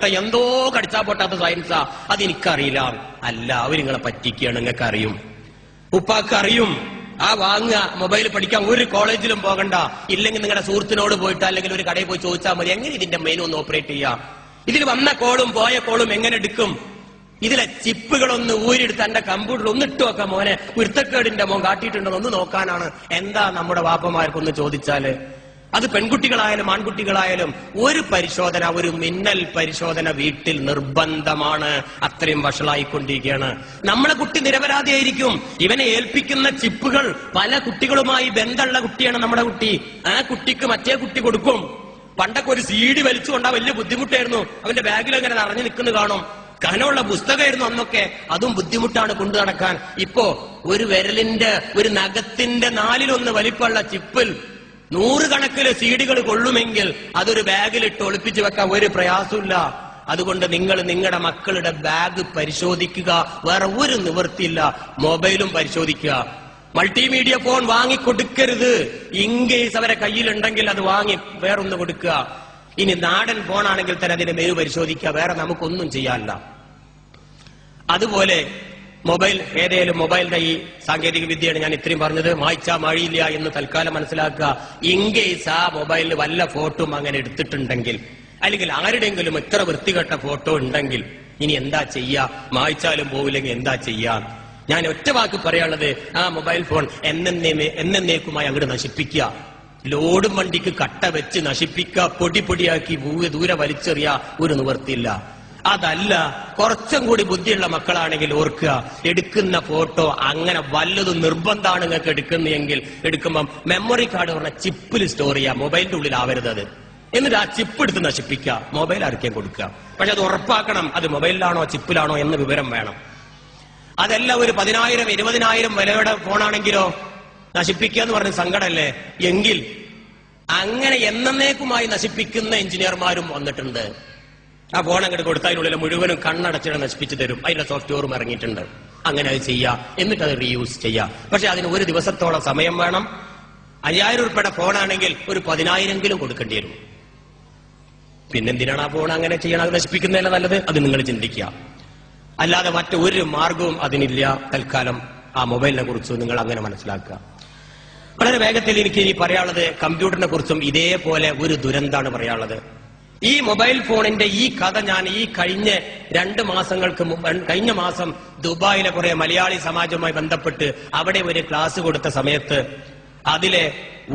പൊട്ട എന്തോ കടിച്ചാ പൊട്ടാത്ത സയൻസാ, അതെനിക്കറിയില്ല. അല്ല, അവരിങ്ങളെ പറ്റിക്കുകയാണ്, നിങ്ങൾക്ക് അറിയും, ഉപ്പാക്ക് അറിയും. ആ വാങ്ങുക, മൊബൈൽ പഠിക്കാൻ ഒരു കോളേജിലും പോകണ്ട. ഇല്ലെങ്കിൽ നിങ്ങളുടെ സുഹൃത്തിനോട് പോയിട്ട് അല്ലെങ്കിൽ ഒരു കടയിൽ പോയി ചോദിച്ചാൽ മതി, എങ്ങനെ ഇതിന്റെ മെനു ഒന്ന് ഓപ്പറേറ്റ് ചെയ്യാം, ഇതിൽ വന്ന കോളും പോയ കോളും എങ്ങനെ എടുക്കും, ഇതിലെ ചിപ്പുകളൊന്ന് ഊരിയെടുത്ത് എന്റെ കമ്പ്യൂട്ടറിൽ ഒന്നിട്ട് വെക്കാം മോനെ, കുരുത്തക്കേടിന്റെ മോൻ കാട്ടിയിട്ടുണ്ടോ ഒന്ന് നോക്കാനാണ്. എന്താ നമ്മുടെ വാപ്പമാർക്കൊന്ന് ചോദിച്ചാല്, അത് പെൺകുട്ടികളായാലും ആൺകുട്ടികളായാലും ഒരു പരിശോധന, ഒരു മിന്നൽ പരിശോധന വീട്ടിൽ നിർബന്ധമാണ്. അത്രയും വഷളായിക്കൊണ്ടിരിക്കുകയാണ്. നമ്മളെ കുട്ടി നിരപരാധിയായിരിക്കും. ഇവനെ ഏൽപ്പിക്കുന്ന ചിപ്പുകൾ പല കുട്ടികളുമായി ബന്ധമുള്ള കുട്ടിയാണ് നമ്മുടെ കുട്ടി. ആ കുട്ടിക്ക് മറ്റേ കുട്ടി കൊടുക്കും. പണ്ടൊക്കെ ഒരു CD വലിച്ചുകൊണ്ടാ വലിയ ബുദ്ധിമുട്ടായിരുന്നു. അവന്റെ ബാഗിൽ അങ്ങനെ നിറഞ്ഞു നിൽക്കുന്നു കാണും. കനമുള്ള പുസ്തകമായിരുന്നു അന്നൊക്കെ, അതും ബുദ്ധിമുട്ടാണ് കൊണ്ടു നടക്കാൻ. ഇപ്പോ ഒരു വിരലിന്റെ, ഒരു നഖത്തിന്റെ 4/1 വലിപ്പമുള്ള ചിപ്പിൽ 100 കണക്കില് CD കൊള്ളുമെങ്കിൽ അതൊരു ബാഗിലിട്ട് ഒളിപ്പിച്ചു വെക്കാൻ ഒരു പ്രയാസമില്ല. അതുകൊണ്ട് നിങ്ങൾ നിങ്ങളുടെ മക്കളുടെ ബാഗ് പരിശോധിക്കുക, വേറെ ഒരു നിവൃത്തിയില്ല. മൊബൈലും പരിശോധിക്കുക. Multimedia phone വാങ്ങിക്കൊടുക്കരുത്. ഇൻകേസ് അവരെ കയ്യിലുണ്ടെങ്കിൽ അത് വാങ്ങി വേറൊന്ന് കൊടുക്കുക. ഇനി നാടൻ ഫോണാണെങ്കിൽ തന്നെ അതിന്റെ മെനു പരിശോധിക്കുക. വേറെ നമുക്കൊന്നും ചെയ്യാനില്ല. അതുപോലെ മൊബൈൽ, ഏതേലും മൊബൈലിന്റെ ഈ സാങ്കേതിക വിദ്യയാണ് ഞാൻ ഇത്രയും പറഞ്ഞത്. മായ്ച്ചാ മഴയില്ല എന്ന് തൽക്കാലം മനസ്സിലാക്കുക. ഇൻകേസ് ആ മൊബൈലിൽ വല്ല ഫോട്ടോ അങ്ങനെ എടുത്തിട്ടുണ്ടെങ്കിൽ, അല്ലെങ്കിൽ ആരുടെയെങ്കിലും ഇത്ര വൃത്തികെട്ട ഫോട്ടോ ഉണ്ടെങ്കിൽ ഇനി എന്താ ചെയ്യാ? മായ്ച്ചാലും പോവില്ലെങ്കിൽ എന്താ ചെയ്യാ? ഞാൻ ഒറ്റ വാക്ക് പറയാനുള്ളത്, ആ മൊബൈൽ ഫോൺ എന്നേക്കുമായി അങ്ങോട്ട് നശിപ്പിക്കുക. ലോഡും വണ്ടിക്ക് കട്ട വെച്ച് നശിപ്പിക്കുക, പൊടി പൊടിയാക്കി ദൂരെ വലിച്ചെറിയ, ഒരു നിവൃത്തിയില്ല. അതല്ല, കുറച്ചും കൂടി ബുദ്ധിയുള്ള മക്കളാണെങ്കിൽ ഓർക്കുക, എടുക്കുന്ന ഫോട്ടോ അങ്ങനെ വല്ലതും നിർബന്ധമാണ് നിങ്ങൾക്ക് എടുക്കുന്നതെങ്കിൽ എടുക്കുമ്പോൾ മെമ്മറി കാർഡ് പറഞ്ഞ ചിപ്പിൽ സ്റ്റോർ ചെയ്യുക. മൊബൈലിന്റെ ഉള്ളിൽ ആവരുത് അത്. എന്നിട്ട് ആ ചിപ്പ് എടുത്ത് നശിപ്പിക്കുക. മൊബൈൽ ആർക്കേം കൊടുക്കുക. പക്ഷെ അത് ഉറപ്പാക്കണം, അത് മൊബൈലിലാണോ ചിപ്പിലാണോ എന്ന് വിവരം വേണം. അതല്ല ഒരു 10,000 20,000 വിലയുടെ ഫോണാണെങ്കിലോ നശിപ്പിക്കുക എന്ന് പറഞ്ഞ സങ്കടമല്ലേ? എങ്കിൽ അങ്ങനെ എന്നേക്കുമായി നശിപ്പിക്കുന്ന എഞ്ചിനീയർമാരും വന്നിട്ടുണ്ട്. ആ ഫോൺ അങ്ങോട്ട് കൊടുത്തതിനുള്ളിൽ മുഴുവനും കണ്ണടച്ചിട്ട് നശിപ്പിച്ചു തരും. അതിന്റെ സോഫ്റ്റ്വെയറും ഇറങ്ങിയിട്ടുണ്ട്. അങ്ങനെ അത് ചെയ്യാം, എന്നിട്ട് അത് റീയൂസ് ചെയ്യാം. പക്ഷെ അതിന് ഒരു ദിവസത്തോളം സമയം വേണം. 5,000 രൂപയുടെ ഫോണാണെങ്കിൽ ഒരു 10,000 കൊടുക്കേണ്ടി വരും. പിന്നെന്തിനാണ് ആ ഫോൺ അങ്ങനെ ചെയ്യണം? അത് നശിപ്പിക്കുന്നതല്ല നല്ലത്. അത് നിങ്ങൾ ചിന്തിക്കുക. അല്ലാതെ മറ്റൊരു മാർഗവും അതിനില്ല. തൽക്കാലം ആ മൊബൈലിനെ കുറിച്ച് നിങ്ങൾ അങ്ങനെ മനസ്സിലാക്കുക. വളരെ വേഗത്തിൽ എനിക്ക് ഇനി പറയാനുള്ളത് കമ്പ്യൂട്ടറിനെ കുറിച്ചും ഇതേപോലെ ഒരു ദുരന്താണ് പറയാനുള്ളത്. ഈ മൊബൈൽ ഫോണിന്റെ ഈ കഥ ഞാൻ ഈ കഴിഞ്ഞ 2 മാസങ്ങൾക്ക് മുമ്പ്, കഴിഞ്ഞ മാസം ദുബായിലെ കുറെ മലയാളി സമാജവുമായി ബന്ധപ്പെട്ട് അവിടെ ഒരു ക്ലാസ് കൊടുത്ത സമയത്ത് അതിലെ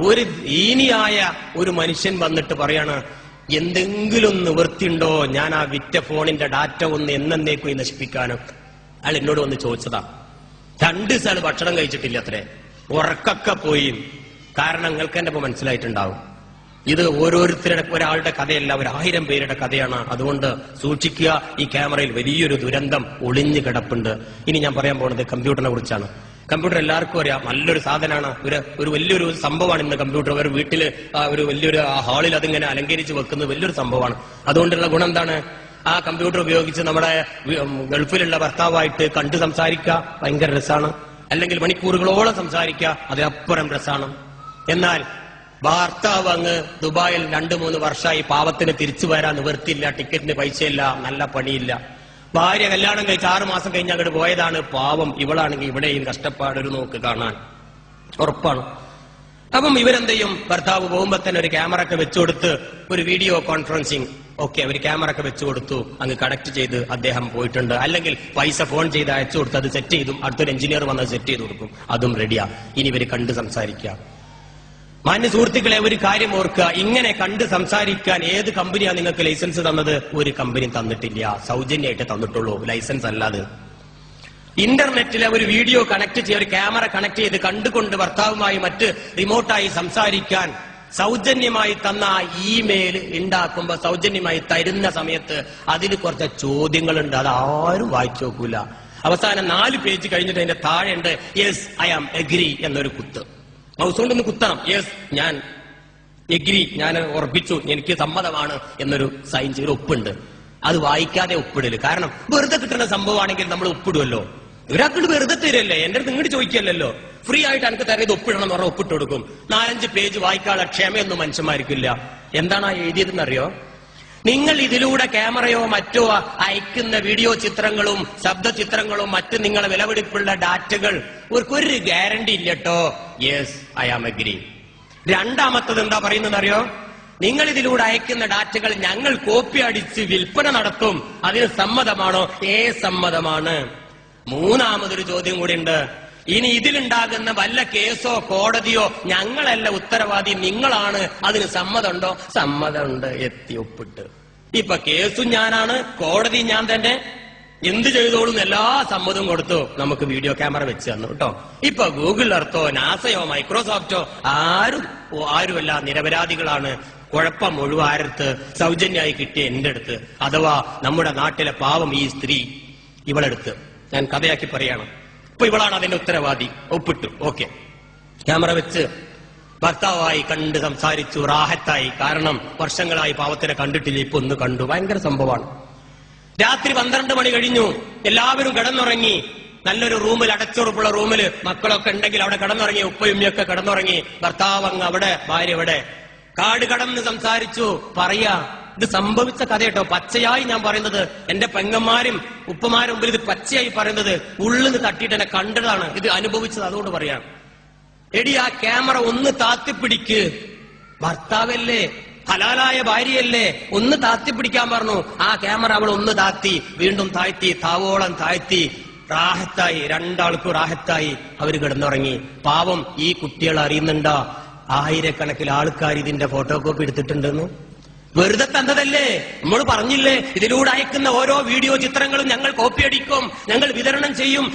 ഒരു ദീനിയായ ഒരു മനുഷ്യൻ വന്നിട്ട് പറയാണ്, എന്തെങ്കിലും നിവൃത്തിയുണ്ടോ ഞാൻ ആ വിറ്റ ഫോണിന്റെ ഡാറ്റ ഒന്ന് എന്നേക്കും നശിപ്പിക്കാനും. അയാൾ എന്നോട് വന്ന് ചോദിച്ചതാ. 2 ദിവസം ഭക്ഷണം കഴിച്ചിട്ടില്ല അത്രേ, ഉറക്കൊക്കെ പോയി. കാരണം നിങ്ങൾക്ക് എന്റെ ഇപ്പൊ മനസ്സിലായിട്ടുണ്ടാവും, ഇത് ഓരോരുത്തരുടെ ഒരാളുടെ കഥയല്ല, 1000 പേരുടെ കഥയാണ്. അതുകൊണ്ട് സൂക്ഷിക്കുക. ഈ ക്യാമറയിൽ വലിയൊരു ദുരന്തം ഒളിഞ്ഞു കിടപ്പുണ്ട്. ഇനി ഞാൻ പറയാൻ പോകുന്നത് കമ്പ്യൂട്ടറിനെ കുറിച്ചാണ്. കമ്പ്യൂട്ടർ എല്ലാവർക്കും അറിയാം, നല്ലൊരു സാധനമാണ്, ഒരു വലിയൊരു സംഭവമാണ് ഇന്ന് കമ്പ്യൂട്ടർ. ഒരു വീട്ടില് ഒരു വലിയൊരു ഹാളിൽ അതിങ്ങനെ അലങ്കരിച്ച് വെക്കുന്നത് വലിയൊരു സംഭവമാണ്. അതുകൊണ്ടുള്ള ഗുണം എന്താണ്? ആ കമ്പ്യൂട്ടർ ഉപയോഗിച്ച് നമ്മുടെ ഗൾഫിലുള്ള ഭർത്താവായിട്ട് കണ്ടു സംസാരിക്കുക, ഭയങ്കര രസമാണ്. അല്ലെങ്കിൽ മണിക്കൂറുകളോളം സംസാരിക്കുക, അതിനപ്പുറം രസമാണ്. എന്നാൽ ഭർത്താവ് അങ്ങ് ദുബായിൽ 2-3 വർഷമായി, പാവത്തിന് തിരിച്ചു വരാൻ നിവൃത്തിയില്ല, ടിക്കറ്റിന് പൈസയില്ല, നല്ല പണിയില്ല. ഭാര്യ കല്യാണം കഴിച്ച് 6 മാസം കഴിഞ്ഞ് അങ്ങോട്ട് പോയതാണ്. പാവം ഇവളാണെങ്കിൽ ഇവിടെയും കഷ്ടപ്പാടൊരു നോക്ക് കാണാൻ ഉറപ്പാണ്. അപ്പം ഇവരെന്ത് ചെയ്യും? ഭർത്താവ് പോകുമ്പോ തന്നെ ഒരു ക്യാമറ ഒക്കെ വെച്ചുകൊടുത്ത് ഒരു വീഡിയോ കോൺഫറൻസിങ് ഒരു ക്യാമറ ഒക്കെ വെച്ചുകൊടുത്തു, അങ്ങ് കണക്ട് ചെയ്ത് അദ്ദേഹം പോയിട്ടുണ്ട്. അല്ലെങ്കിൽ പൈസ ഫോൺ ചെയ്ത് അയച്ചു കൊടുത്ത് അത് സെറ്റ് ചെയ്തും അടുത്തൊരു എഞ്ചിനീയർ വന്ന് സെറ്റ് ചെയ്ത് കൊടുക്കും, അതും റെഡിയാ. ഇനി ഇവര് കണ്ട് സംസാരിക്കുക. മാന്യ സുഹൃത്തുക്കളെ, ഒരു കാര്യം ഓർക്കുക, ഇങ്ങനെ കണ്ട് സംസാരിക്കാൻ ഏത് കമ്പനിയാണ് നിങ്ങൾക്ക് ലൈസൻസ് തന്നത്? ഒരു കമ്പനി തന്നിട്ടില്ല, സൗജന്യമായിട്ട് തന്നിട്ടുള്ളൂ, ലൈസൻസ് അല്ലാതെ. ഇന്റർനെറ്റിലെ ഒരു വീഡിയോ കണക്ട് ചെയ്ത്, ഒരു ക്യാമറ കണക്ട് ചെയ്ത് കണ്ടുകൊണ്ട് ഭർത്താവുമായി മറ്റ് റിമോട്ടായി സംസാരിക്കാൻ സൗജന്യമായി തന്ന ആ ഇമെയിൽ ഉണ്ടാക്കുമ്പോ, സൗജന്യമായി തരുന്ന സമയത്ത് അതിൽ കുറച്ച് ചോദ്യങ്ങളുണ്ട്. അത് ആരും വായിച്ചു നോക്കൂല. അവസാനം 4 പേജ് കഴിഞ്ഞിട്ട് അതിന്റെ താഴെ ഉണ്ട് യെസ് ഐ ആം എഗ്രി എന്നൊരു കുത്ത്. മൗസ് കൊണ്ടൊന്ന് കുത്തണം. യെസ് ഞാൻ എഗ്രി, ഞാൻ ഉറപ്പിച്ചു, എനിക്ക് സമ്മതമാണ് എന്നൊരു സൈൻ ചെയ്ത് ഒപ്പുണ്ട്. അത് വായിക്കാതെ ഒപ്പിടല്. കാരണം വെറുതെ കിട്ടുന്ന സംഭവമാണെങ്കിൽ നമ്മൾ ഒപ്പിടുമല്ലോ. ഒരാൾക്കോട് വെറുതെ തരല്ലേ, എന്റെ അടുത്ത് ഇങ്ങോട്ട് ചോദിക്കല്ലോ. ഫ്രീ ആയിട്ട് എനിക്ക് തരുന്നത് ഒപ്പിടണം എന്ന് പറഞ്ഞാൽ ഒപ്പിട്ട് കൊടുക്കും. 4-5 പേജ് വായിക്കാനുള്ള ക്ഷമയൊന്നും മനുഷ്യന്മാർക്കില്ല. എന്താണ് ആ എഴുതിയതെന്നറിയോ? നിങ്ങൾ ഇതിലൂടെ ക്യാമറയോ മറ്റോ അയക്കുന്ന വീഡിയോ ചിത്രങ്ങളും ശബ്ദ ചിത്രങ്ങളും മറ്റ് നിങ്ങളെ വിലപിടിപ്പുള്ള ഡാറ്റകൾ ഒരു ഗ്യാരണ്ടി ഇല്ലട്ടോ. Yes, I am agree. രണ്ടാമത്തത് എന്താ പറയുന്നത് അറിയോ? നിങ്ങൾ ഇതിലൂടെ അയക്കുന്ന ഡാറ്റകൾ ഞങ്ങൾ കോപ്പി അടിച്ച് വിൽപ്പന നടത്തും. അതിന് സമ്മതമാണോ? സമ്മതമാണ്. മൂന്നാമതൊരു ചോദ്യം കൂടി ഉണ്ട്. ഇനി ഇതിലുണ്ടാകുന്ന വല്ല കേസോ കോടതിയോ ഞങ്ങളല്ല ഉത്തരവാദി, നിങ്ങളാണ്. അതിന് സമ്മതമുണ്ടോ? സമ്മതമുണ്ട്. എത്തി ഒപ്പിട്ട്. ഇപ്പൊ കേസും ഞാനാണ്, കോടതി ഞാൻ തന്നെ. എന്ത് ചെയ്തോളും എല്ലാ സമ്മതവും കൊടുത്തു. നമുക്ക് വീഡിയോ ക്യാമറ വെച്ച് തന്നു കേട്ടോ. ഇപ്പൊ ഗൂഗിൾ എർത്തോ നാസയോ മൈക്രോസോഫ്റ്റോ ആരുമല്ല, നിരപരാധികളാണ്. കുഴപ്പം മുഴുവൻ ആരടുത്ത്? സൗജന്യമായി കിട്ടിയ എന്റെ അടുത്ത്, അഥവാ നമ്മുടെ നാട്ടിലെ പാവം ഈ സ്ത്രീ ഇവളെടുത്ത്. ഞാൻ കഥയാക്കി പറയാണ്. ഇപ്പൊ ഇവളാണ് അതിന്റെ ഉത്തരവാദി. ഒപ്പിട്ടു. ഓക്കെ. ക്യാമറ വെച്ച് ഭർത്താവായി കണ്ട് സംസാരിച്ചു, റാഹത്തായി. കാരണം വർഷങ്ങളായി പാവത്തിനെ കണ്ടിട്ടില്ല, ഇപ്പൊ ഒന്ന് കണ്ടു. ഭയങ്കര സംഭവമാണ്. രാത്രി 12 മണി കഴിഞ്ഞു, എല്ലാവരും കിടന്നുറങ്ങി. നല്ലൊരു റൂമിൽ, അടച്ചുറപ്പുള്ള റൂമിൽ മക്കളൊക്കെ ഉണ്ടെങ്കിൽ അവിടെ കിടന്നുറങ്ങി. ഉപ്പയുമ്മയൊക്കെ കിടന്നുറങ്ങി. ഭർത്താവ് അങ്ങ് അവിടെ, ഭാര്യ ഇവിടെ. കാട് കടന്ന് സംസാരിച്ചു. പറയാ, ഇത് സംഭവിച്ച കഥ കേട്ടോ, പച്ചയായി ഞാൻ പറയുന്നത്. എന്റെ പെങ്ങന്മാരും ഉപ്പമാരും മുമ്പിൽ ഇത് പച്ചയായി പറയുന്നത്. ഉള്ളിന്ന് തട്ടിയിട്ട് എന്നെ കണ്ടതാണ്, ഇത് അനുഭവിച്ചത്. അതുകൊണ്ട് പറയാം. എടി, ആ ക്യാമറ ഒന്ന് താത്തിപ്പിടിക്ക്. ഭർത്താവല്ലേ, ഹലാലായ ഭാര്യയല്ലേ, ഒന്ന് താത്തിപ്പിടിക്കാൻ പറഞ്ഞു. ആ ക്യാമറ അവൾ ഒന്ന് താത്തി, വീണ്ടും താഴ്ത്തി, താവോളം താഴ്ത്തി. റാഹത്തായി, രണ്ടാൾക്കും റാഹത്തായി. അവര് കിടന്നുറങ്ങി. പാവം ഈ കുട്ടികൾ അറിയുന്നുണ്ടോ? ആയിരക്കണക്കിന് ആൾക്കാർ ഇതിന്റെ ഫോട്ടോ കോപ്പി എടുത്തിട്ടുണ്ടെന്ന്. വെറുതെ തന്നതല്ലേ? നമ്മൾ പറഞ്ഞില്ലേ, ഇതിലൂടെ അയക്കുന്ന ഓരോ വീഡിയോ ചിത്രങ്ങളും ഞങ്ങൾ കോപ്പി അടിക്കും, ഞങ്ങൾ വിതരണം ചെയ്യും.